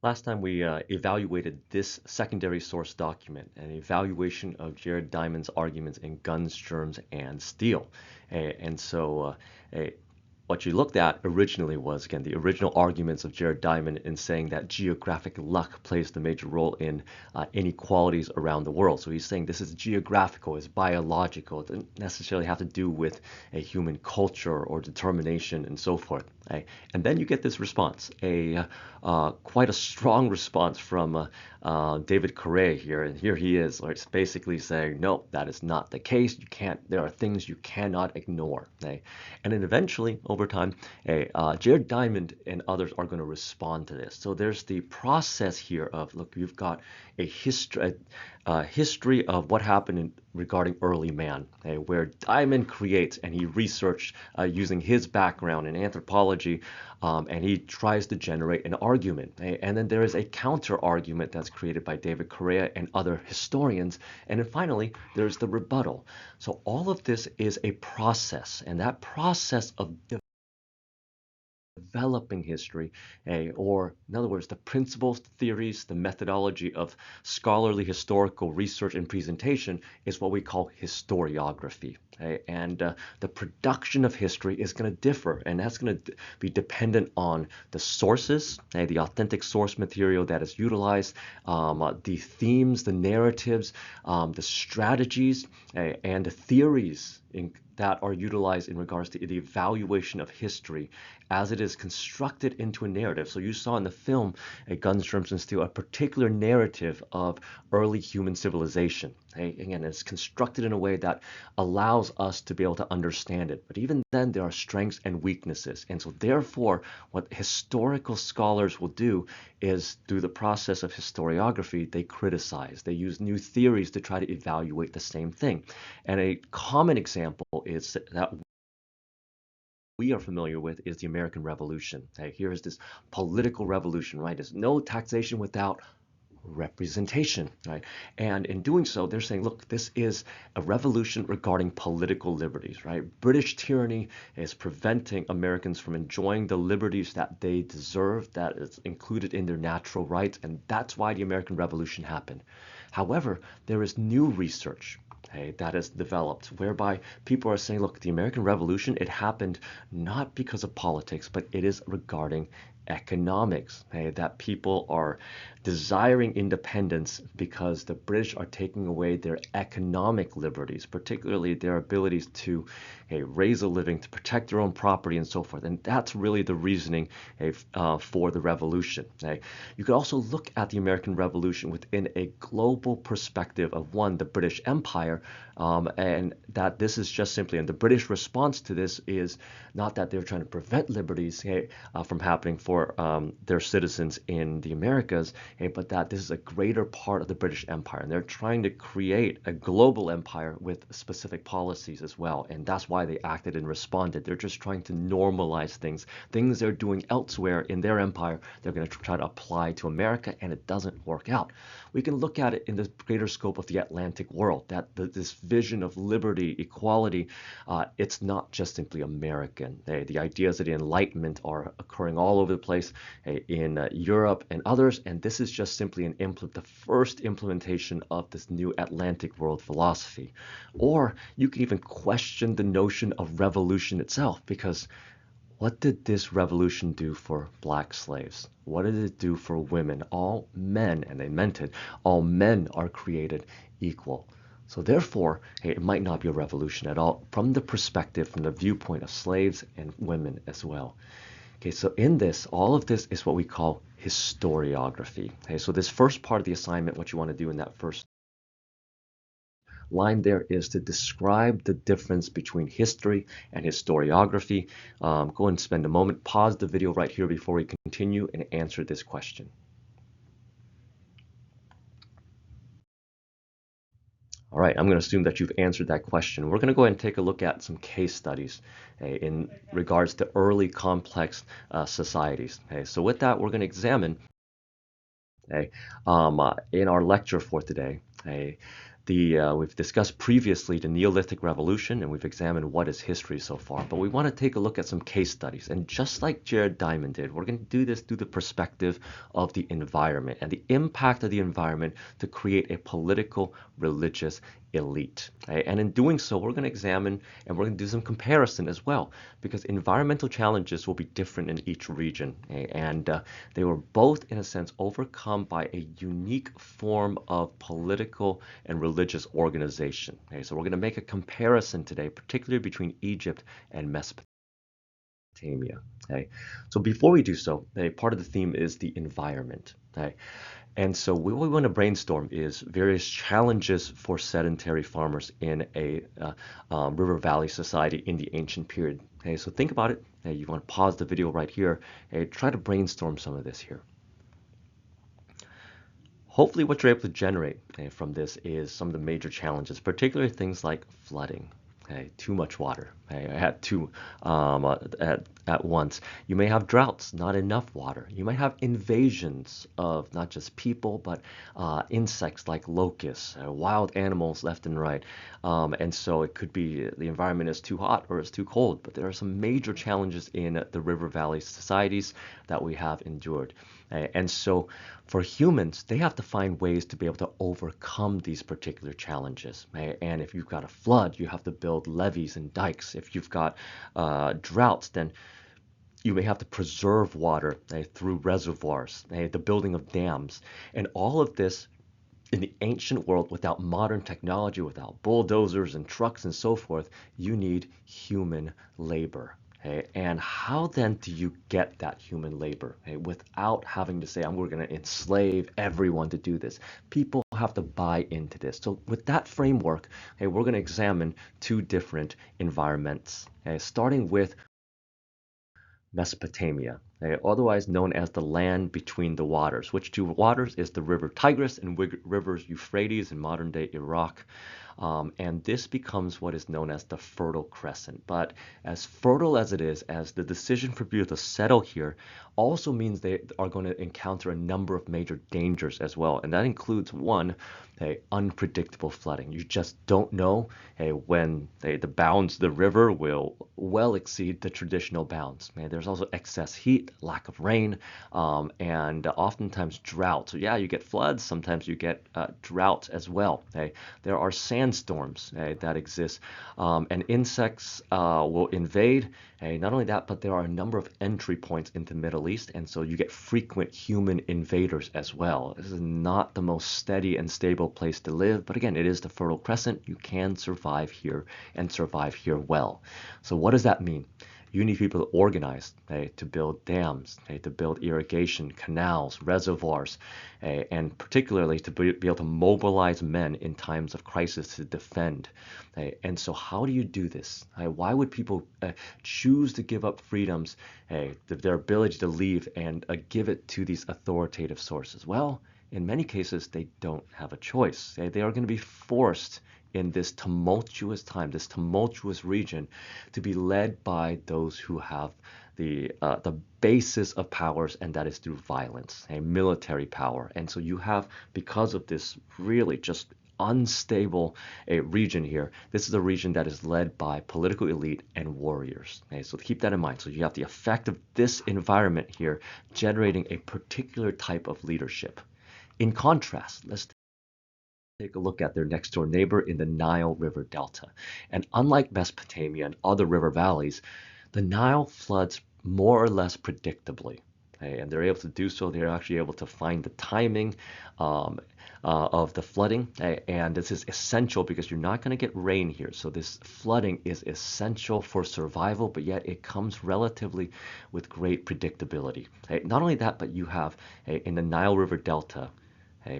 Last time we evaluated this secondary source document, an evaluation of Jared Diamond's arguments in Guns, Germs, and Steel. And so what you looked at originally was, again, the original arguments of Jared Diamond in saying that geographic luck plays the major role in inequalities around the world. So he's saying this is geographical, it's biological, it doesn't necessarily have to do with a human culture or determination and so forth. Right? And then you get this response, quite a strong response from David Correa here, and here he is, like, basically saying, no, that is not the case. You can't. There are things you cannot ignore. Okay? And then eventually, over time, Jared Diamond and others are going to respond to this. So there's the process here of, look, you've got a history of what happened regarding early man, okay, where Diamond creates, and he researched using his background in anthropology, and he tries to generate an argument. Okay? And then there is a counter argument that's created by David Correa and other historians. And then finally, there's the rebuttal. So all of this is a process, and that process of developing history, or in other words, the principles, theories, the methodology of scholarly historical research and presentation is what we call historiography. And the production of history is going to differ, and that's going to be dependent on the sources, the authentic source material that is utilized, the themes, the narratives, the strategies, and the theories that are utilized in regards to the evaluation of history as it is constructed into a narrative. So you saw in the film, Guns, Germs, and Steel, a particular narrative of early human civilization. Again, it's constructed in a way that allows us to be able to understand it. But even then, there are strengths and weaknesses. And so therefore, what historical scholars will do is, through the process of historiography, they criticize. They use new theories to try to evaluate the same thing. And a common example is that we are familiar with is the American Revolution. Here is this political revolution, right? There's no taxation without representation, right? And in doing so, they're saying, look, this is a revolution regarding political liberties, right? British tyranny is preventing Americans from enjoying the liberties that they deserve, that is included in their natural rights, and that's why the American Revolution happened. However, there is new research that is developed, whereby people are saying, look, the American Revolution, it happened not because of politics, but it is regarding economics, that people are desiring independence because the British are taking away their economic liberties, particularly their abilities to raise a living, to protect their own property, and so forth. And that's really the reasoning for the revolution. You could also look at the American Revolution within a global perspective of, one, the British Empire, and that this is just simply, and the British response to this is not that they're trying to prevent liberties from happening for their citizens in the Americas, but that this is a greater part of the British Empire, and they're trying to create a global empire with specific policies as well, and that's why they acted and responded. They're just trying to normalize things they're doing elsewhere in their empire. They're going to try to apply to America, and it doesn't work out. We can look at it in the greater scope of the Atlantic world, that this vision of liberty, equality, it's not just simply American. The ideas of the Enlightenment are occurring all over the place in Europe and others, and this is just simply the first implementation of this new Atlantic world philosophy. Or you can even question the notion of revolution itself, because what did this revolution do for black slaves? What did it do for women? All men, and they meant it, all men are created equal. So therefore, it might not be a revolution at all from the perspective, from the viewpoint of slaves and women as well. Okay, so in this, all of this is what we call historiography. Okay, so this first part of the assignment, what you want to do in that first line there is to describe the difference between history and historiography. Go and spend a moment, pause the video right here before we continue and answer this question. All right, I'm going to assume that you've answered that question. We're going to go ahead and take a look at some case studies in regards to early complex societies. So with that, we're going to examine in our lecture for today We've discussed previously the Neolithic Revolution, and we've examined what is history so far. But we want to take a look at some case studies. And just like Jared Diamond did, we're going to do this through the perspective of the environment and the impact of the environment to create a political, religious elite. Okay? And in doing so, we're going to examine and we're going to do some comparison as well, because environmental challenges will be different in each region. Okay? And they were both, in a sense, overcome by a unique form of political and religious organization. Okay? So we're going to make a comparison today, particularly between Egypt and Mesopotamia. Okay? So before we do so, part of the theme is the environment. Okay? And so what we want to brainstorm is various challenges for sedentary farmers in a river valley society in the ancient period. Okay, so think about it. You want to pause the video right here and try to brainstorm some of this here. Hopefully what you're able to generate from this is some of the major challenges, particularly things like flooding. Okay, too much water at once. You may have droughts, not enough water. You might have invasions of not just people, but insects like locusts, wild animals left and right. And so it could be the environment is too hot or it's too cold. But there are some major challenges in the river valley societies that we have endured. And so for humans, they have to find ways to be able to overcome these particular challenges. And if you've got a flood, you have to build levees and dikes. If you've got droughts, then you may have to preserve water through reservoirs, the building of dams. And all of this in the ancient world, without modern technology, without bulldozers and trucks and so forth, you need human labor. Okay? And how then do you get that human labor without having to say, we're going to enslave everyone to do this? People have to buy into this. So with that framework, we're going to examine two different environments, starting with Mesopotamia, otherwise known as the land between the waters. Which two waters is the river Tigris and rivers Euphrates in modern-day Iraq. And this becomes what is known as the Fertile Crescent. But as fertile as it is, as the decision for people to settle here also means they are going to encounter a number of major dangers as well. And that includes one, unpredictable flooding. You just don't know when the bounds of the river will well exceed the traditional bounds. There's also excess heat, lack of rain, and oftentimes drought. So yeah, you get floods, sometimes you get drought as well. There are sandstorms that exist, and insects will invade. Not only that, but there are a number of entry points into the Middle East, and so you get frequent human invaders as well. This is not the most steady and stable place to live, but again, it is the Fertile Crescent. You can survive here and survive here well. So what does that mean? You need people to organize to build dams, to build irrigation, canals, reservoirs, and particularly to be able to mobilize men in times of crisis to defend. And so how do you do this? Why would people choose to give up freedoms, their ability to leave, and give it to these authoritative sources? Well, in many cases, they don't have a choice. They are going to be forced in this tumultuous time, this tumultuous region, to be led by those who have the basis of powers, and that is through violence, military power. And so you have, because of this really just unstable region here, this is a region that is led by political elite and warriors. So keep that in mind. So you have the effect of this environment here generating a particular type of leadership. In contrast, let's take a look at their next door neighbor in the Nile River Delta. And unlike Mesopotamia and other river valleys, the Nile floods more or less predictably. And they're able to do so. They're actually able to find the timing of the flooding. And this is essential because you're not going to get rain here. So this flooding is essential for survival, but yet it comes relatively with great predictability. Not only that, but you have in the Nile River Delta,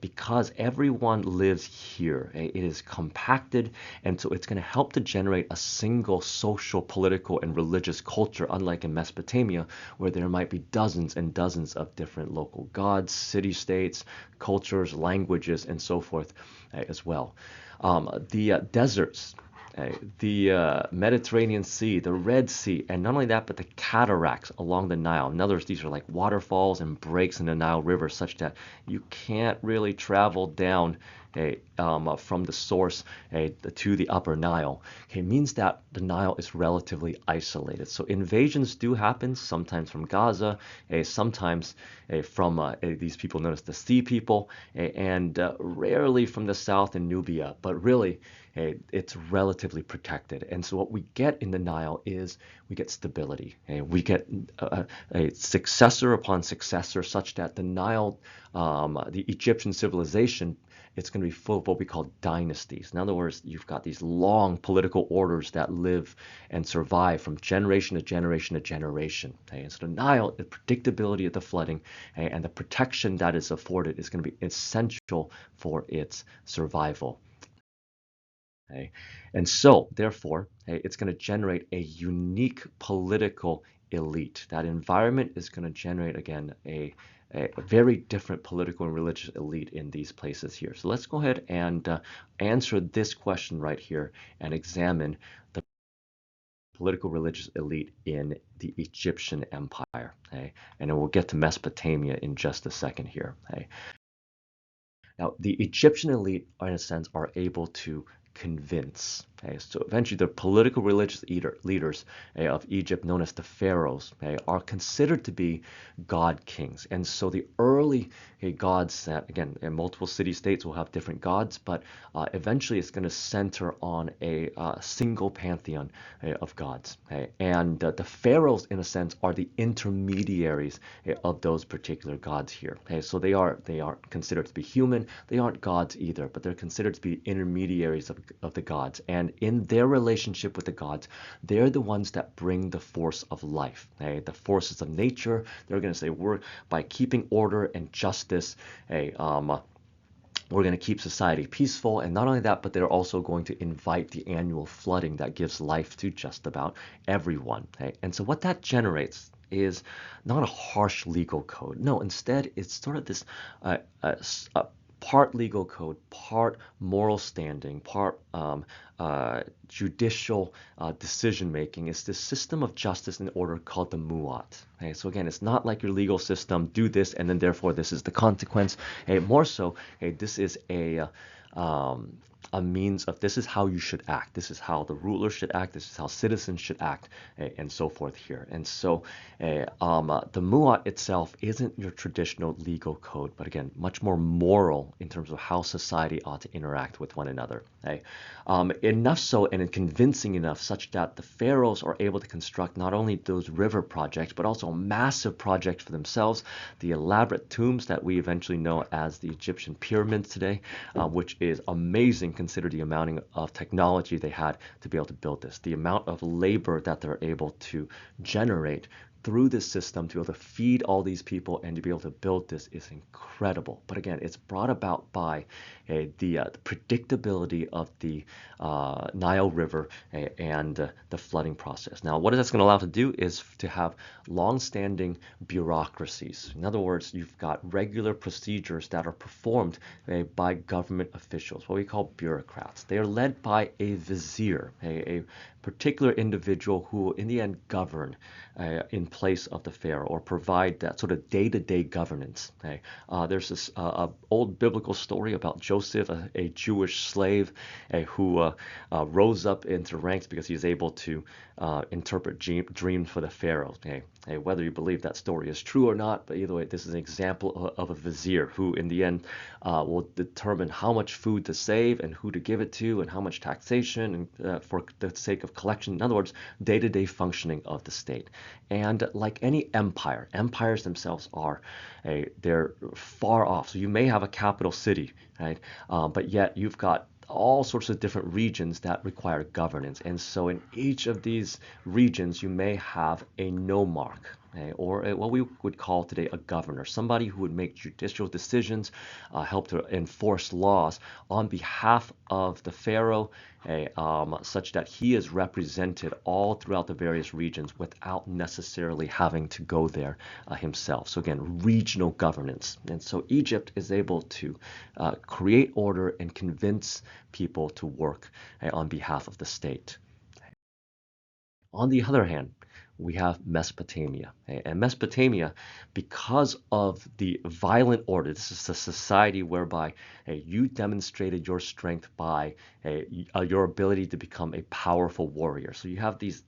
because everyone lives here, it is compacted, and so it's going to help to generate a single social, political, and religious culture, unlike in Mesopotamia, where there might be dozens and dozens of different local gods, city-states, cultures, languages, and so forth as well. The deserts, the Mediterranean Sea, the Red Sea, and not only that, but the cataracts along the Nile. In other words, these are like waterfalls and breaks in the Nile River such that you can't really travel down from the source to the upper Nile, means that the Nile is relatively isolated. So invasions do happen, sometimes from Gaza, sometimes from these people known as the Sea People, and rarely from the south in Nubia, but really it's relatively protected. And so what we get in the Nile is we get stability. We get a successor upon successor, such that the Nile, the Egyptian civilization, it's going to be full of what we call dynasties. In other words, you've got these long political orders that live and survive from generation to generation to generation. And so the Nile, the predictability of the flooding and the protection that is afforded is going to be essential for its survival. And so, therefore, it's going to generate a unique political elite. That environment is going to generate, again, a very different political and religious elite in these places here. So let's go ahead and answer this question right here and examine the political religious elite in the Egyptian Empire. And then we'll get to Mesopotamia in just a second here. Now, the Egyptian elite, in a sense, are able to convince. So eventually the political religious leaders of Egypt, known as the pharaohs, are considered to be god kings. And so the early gods, again, in multiple city-states will have different gods, but eventually it's going to center on a single pantheon of gods. And the pharaohs, in a sense, are the intermediaries of those particular gods here. So they are considered to be human. They aren't gods either, but they're considered to be intermediaries of the gods. And in their relationship with the gods, they're the ones that bring the force of life, the forces of nature. They're going to say, by keeping order and justice, we're going to keep society peaceful. And not only that, but they're also going to invite the annual flooding that gives life to just about everyone. And so what that generates is not a harsh legal code. No, instead, it's sort of this part legal code, part moral standing, part judicial decision making. Is this system of justice and order called the muat. So again, it's not like your legal system, do this and then therefore this is the consequence. More so, this is a means of, this is how you should act, this is how the ruler should act, this is how citizens should act, and so forth here. And so the muat itself isn't your traditional legal code, but again, much more moral in terms of how society ought to interact with one another. Enough so, and convincing enough such that the pharaohs are able to construct not only those river projects, but also a massive project for themselves, the elaborate tombs that we eventually know as the Egyptian pyramids today, which is amazing consider the amount of technology they had to be able to build this, the amount of labor that they're able to generate through this system to be able to feed all these people and to be able to build this is incredible. But again, it's brought about by the predictability of the Nile River and the flooding process. Now, what that's going to allow to do is to have long-standing bureaucracies. In other words, you've got regular procedures that are performed by government officials, what we call bureaucrats. They are led by a vizier, a particular individual who in the end govern in place of the pharaoh or provide that sort of day-to-day governance. There's this old biblical story about Joseph, a Jewish slave who rose up into ranks because he was able to interpret dreams for the pharaoh. Whether you believe that story is true or not, but either way, this is an example of a vizier who in the end will determine how much food to save and who to give it to and how much taxation and for the sake of collection. In other words, day-to-day functioning of the state. And like any empire, empires themselves are, they're far off. So you may have a capital city, right? But yet you've got all sorts of different regions that require governance. And so in each of these regions, you may have a nomarch, or what we would call today a governor, somebody who would make judicial decisions, help to enforce laws on behalf of the pharaoh, such that he is represented all throughout the various regions without necessarily having to go there himself. So again, regional governance. And so Egypt is able to create order and convince people to work on behalf of the state. On the other hand, we have Mesopotamia. And Mesopotamia, because of the violent order, this is a society whereby you demonstrated your strength by your ability to become a powerful warrior. So you have these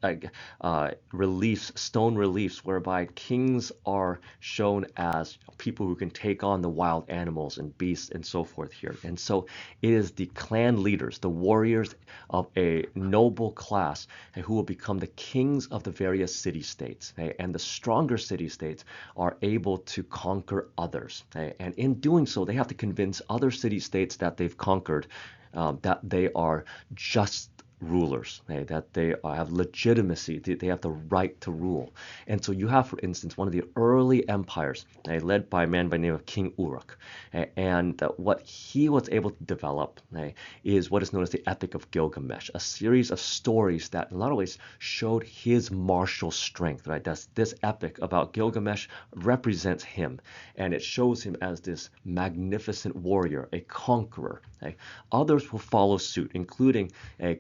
reliefs, stone reliefs, whereby kings are shown as people who can take on the wild animals and beasts and so forth here. And so it is the clan leaders, the warriors of a noble class who will become the kings of the various city-states. And the stronger city-states are able to conquer others. And in doing so, they have to convince other city-states that they've conquered that they are just rulers, that they have legitimacy, they have the right to rule. And so you have, for instance, one of the early empires led by a man by the name of King Uruk. And what he was able to develop is what is known as the Epic of Gilgamesh, a series of stories that in a lot of ways showed his martial strength. This epic about Gilgamesh represents him, and it shows him as this magnificent warrior, a conqueror. Others will follow suit, including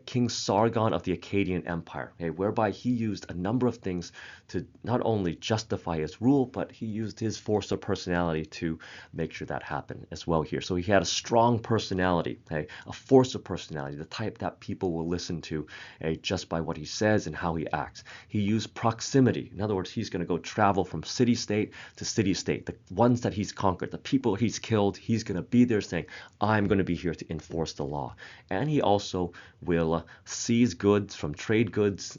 King Sargon of the Akkadian Empire, whereby he used a number of things to not only justify his rule, but he used his force of personality to make sure that happened as well here. So he had a strong personality, a force of personality, the type that people will listen to just by what he says and how he acts. He used proximity. In other words, he's going to go travel from city-state to city-state. The ones that he's conquered, the people he's killed, he's going to be there saying, I'm going to be here to enforce the law. And he also will seize goods from trade routes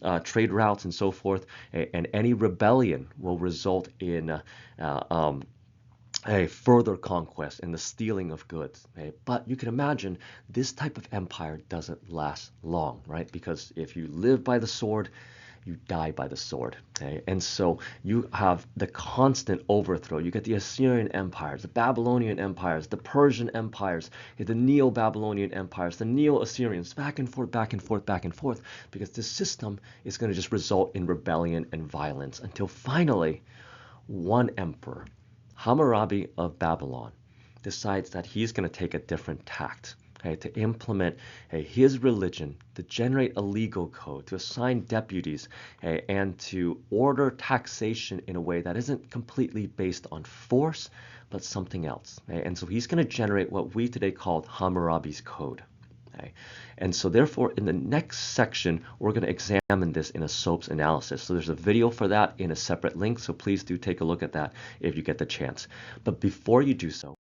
and so forth, and any rebellion will result in a further conquest and the stealing of goods. But you can imagine this type of empire doesn't last long, right? Because if you live by the sword, you die by the sword. And so you have the constant overthrow. You get the Assyrian empires, the Babylonian empires, the Persian empires, the Neo-Babylonian empires, the Neo-Assyrians, back and forth, back and forth, back and forth, because this system is going to just result in rebellion and violence until finally one emperor, Hammurabi of Babylon, decides that he's going to take a different tact. To implement his religion, to generate a legal code, to assign deputies, and to order taxation in a way that isn't completely based on force, but something else. And so he's going to generate what we today call Hammurabi's Code. And so therefore, in the next section, we're going to examine this in a SOAPs analysis. So there's a video for that in a separate link, so please do take a look at that if you get the chance. But before you do so,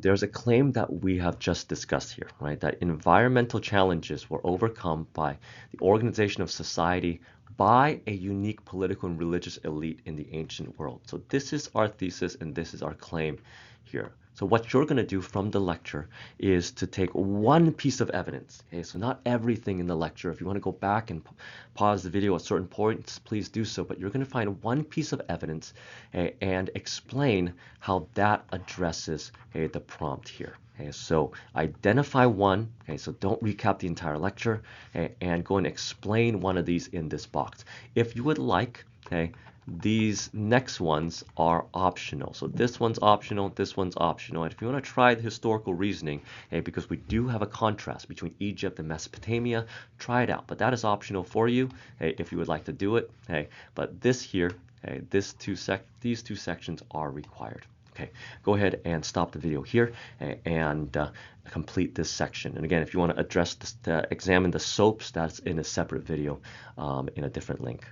there's a claim that we have just discussed here, right? That environmental challenges were overcome by the organization of society by a unique political and religious elite in the ancient world. So this is our thesis and this is our claim here. So what you're going to do from the lecture is to take one piece of evidence. So not everything in the lecture. If you want to go back and pause the video at certain points, please do so. But you're going to find one piece of evidence and explain how that addresses the prompt here. So identify one. So don't recap the entire lecture and go and explain one of these in this box. If you would like, these next ones are optional. So this one's optional, this one's optional. And if you want to try the historical reasoning, because we do have a contrast between Egypt and Mesopotamia, try it out. But that is optional for you if you would like to do it. But this here, these two sections are required. Okay, go ahead and stop the video here and complete this section. And again, if you want to address this, examine the SOAPs, that's in a separate video in a different link.